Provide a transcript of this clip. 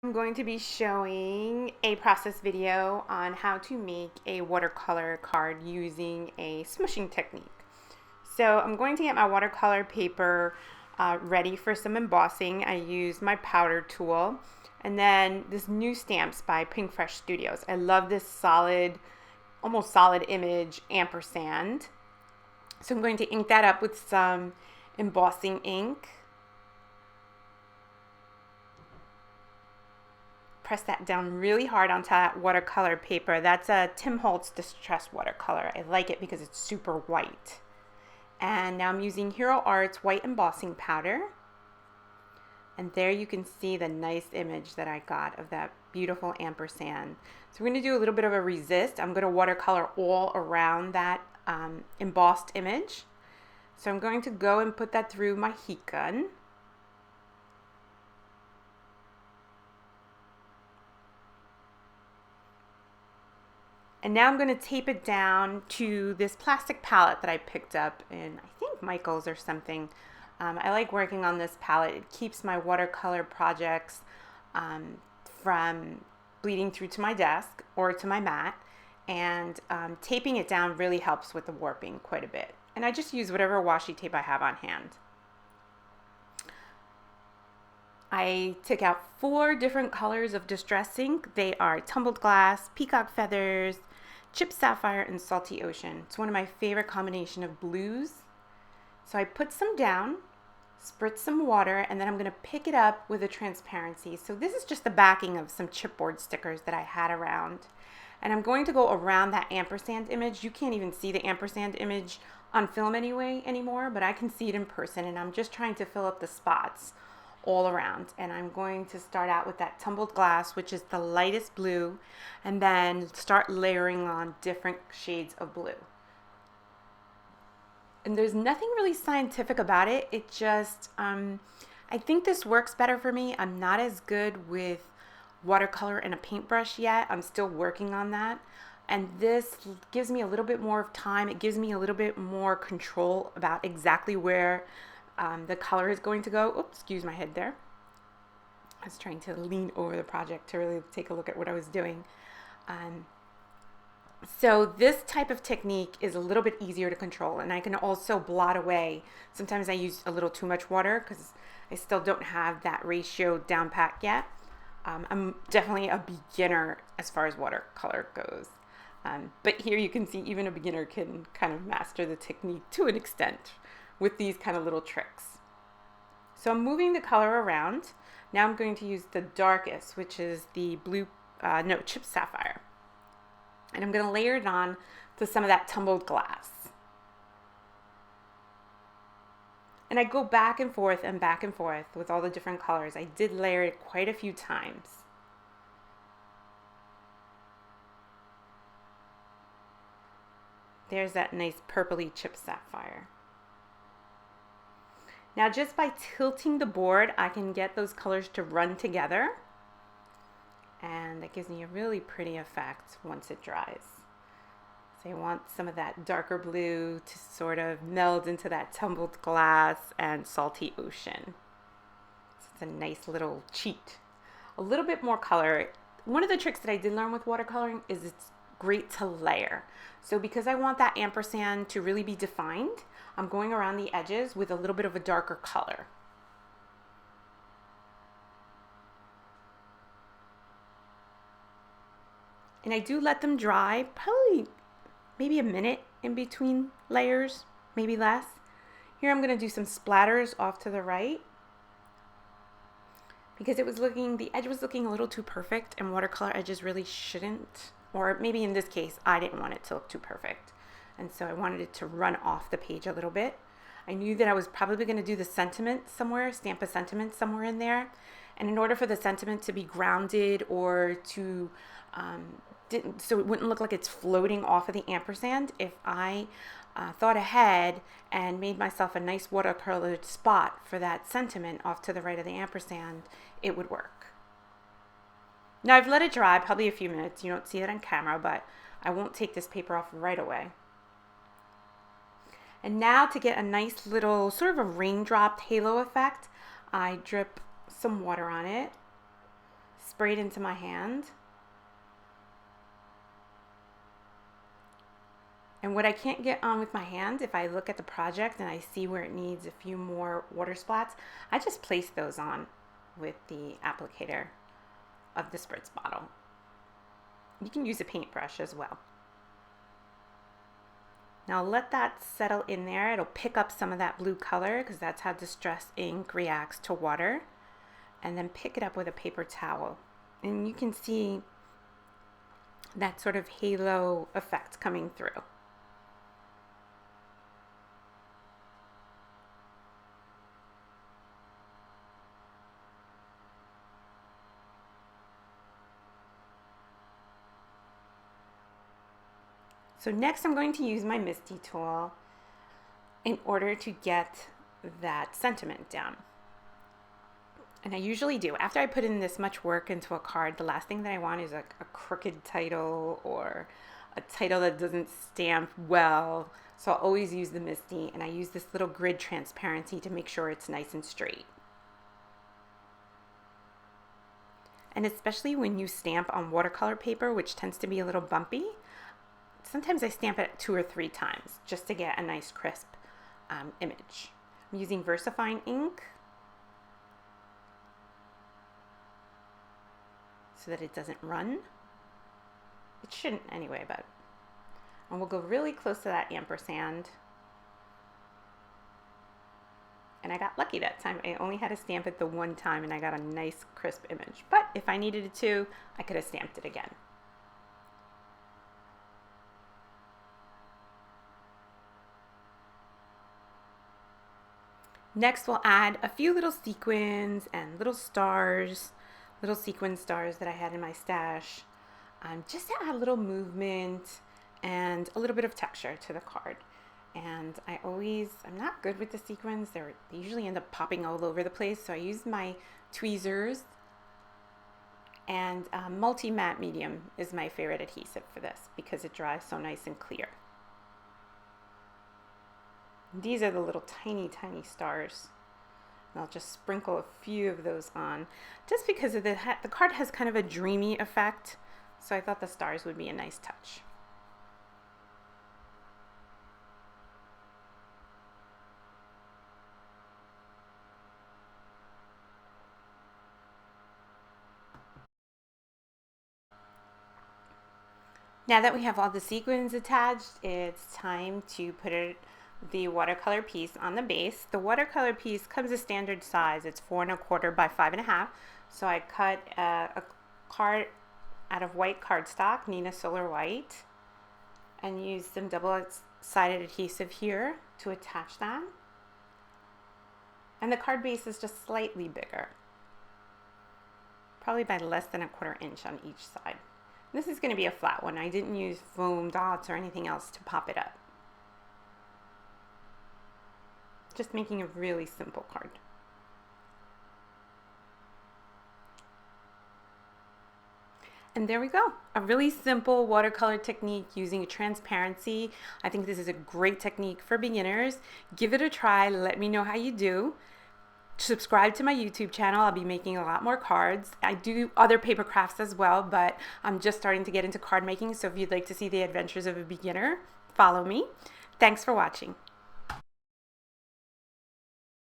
I'm going to be showing a process video on how to make a watercolor card using a smushing technique. So I'm going to get my watercolor paper ready for some embossing. I use my powder tool and then this new stamps by Pinkfresh Studios. I love this solid, almost solid image ampersand. So I'm going to ink that up with some embossing ink. Press that down really hard onto that watercolor paper. That's a Tim Holtz Distress watercolor. I like it because it's super white. And now I'm using Hero Art's white embossing powder. And there you can see the nice image that I got of that beautiful ampersand. So we're going to do a little bit of a resist. I'm going to watercolor all around that embossed image. So I'm going to go and put that through my heat gun. And now I'm going to tape it down to this plastic palette that I picked up in, I think, Michael's or something. I like working on this palette. It keeps my watercolor projects from bleeding through to my desk or to my mat. And taping it down really helps with the warping quite a bit. And I just use whatever washi tape I have on hand. I took out 4 different colors of distress ink. They are tumbled glass, peacock feathers, chipped sapphire, and salty ocean. It's one of my favorite combination of blues. So I put some down, spritz some water, and then I'm going to pick it up with a transparency. So this is just the backing of some chipboard stickers that I had around. And I'm going to go around that ampersand image. You can't even see the ampersand image on film anymore, but I can see it in person, and I'm just trying to fill up the spots all around. And I'm going to start out with that tumbled glass, which is the lightest blue, and then start layering on different shades of blue. And there's nothing really scientific about it. It just, I think this works better for me. I'm not as good with watercolor and a paintbrush yet. I'm still working on that. And this gives me a little bit more of time. It gives me a little bit more control about exactly where the color is going to go. Oops, excuse my head there. I was trying to lean over the project to really take a look at what I was doing. So this type of technique is a little bit easier to control, and I can also blot away. Sometimes I use a little too much water because I still don't have that ratio down pat yet. I'm definitely a beginner as far as watercolor goes. But here you can see even a beginner can kind of master the technique to an extent with these kind of little tricks. So I'm moving the color around. Now I'm going to use the darkest, which is the blue, chipped sapphire. And I'm going to layer it on to some of that tumbled glass. And I go back and forth with all the different colors. I did layer it quite a few times. There's that nice purpley chipped sapphire. Now just by tilting the board, I can get those colors to run together. And that gives me a really pretty effect once it dries. So I want some of that darker blue to sort of meld into that tumbled glass and salty ocean. So it's a nice little cheat. A little bit more color. One of the tricks that I did learn with watercoloring is it's great to layer. So because I want that ampersand to really be defined, I'm going around the edges with a little bit of a darker color. And I do let them dry, probably maybe a minute in between layers, maybe less. Here I'm going to do some splatters off to the right because the edge was looking a little too perfect, and watercolor edges really shouldn't, or maybe in this case, I didn't want it to look too perfect. And so I wanted it to run off the page a little bit. I knew that I was probably going to do the sentiment somewhere, stamp a sentiment somewhere in there. And in order for the sentiment to be grounded or to so it wouldn't look like it's floating off of the ampersand, if I thought ahead and made myself a nice watercolored spot for that sentiment off to the right of the ampersand, it would work. Now I've let it dry probably a few minutes. You don't see it on camera, but I won't take this paper off right away. And now to get a nice little sort of a raindrop halo effect, I drip some water on it, sprayed into my hand. And what I can't get on with my hand, if I look at the project and I see where it needs a few more water splats, I just place those on with the applicator of the spritz bottle. You can use a paintbrush as well. Now let that settle in there. It'll pick up some of that blue color because that's how distress ink reacts to water. And then pick it up with a paper towel. And you can see that sort of halo effect coming through. So next I'm going to use my Misty tool in order to get that sentiment down. And I usually do. After I put in this much work into a card, the last thing that I want is a crooked title or a title that doesn't stamp well. So I'll always use the Misty, and I use this little grid transparency to make sure it's nice and straight. And especially when you stamp on watercolor paper, which tends to be a little bumpy, sometimes I stamp it 2 or 3 times just to get a nice crisp image. I'm using VersaFine ink so that it doesn't run. It shouldn't anyway, but and we'll go really close to that ampersand. And I got lucky that time. I only had to stamp it the one time and I got a nice crisp image. But if I needed to, I could have stamped it again. Next, we'll add a few little sequins and little stars, little sequin stars that I had in my stash, just to add a little movement and a little bit of texture to the card. And I'm not good with the sequins. They usually end up popping all over the place. So I use my tweezers, and multi-matte medium is my favorite adhesive for this because it dries so nice and clear. These are the little tiny stars. And I'll just sprinkle a few of those on just because of the card has kind of a dreamy effect. So I thought the stars would be a nice touch. Now that we have all the sequins attached, it's time to put the watercolor piece on the base. The watercolor piece comes a standard size. It's 4 1/4 by 5 1/2. So I cut a card out of white cardstock, Nina Solar White, and used some double-sided adhesive here to attach that. And the card base is just slightly bigger, probably by less than 1/4 inch on each side. This is going to be a flat one. I didn't use foam dots or anything else to pop it up. Just making a really simple card. And there we go. A really simple watercolor technique using transparency. I think this is a great technique for beginners. Give it a try. Let me know how you do. Subscribe to my YouTube channel. I'll be making a lot more cards. I do other paper crafts as well, but I'm just starting to get into card making. So if you'd like to see the adventures of a beginner, follow me. Thanks for watching.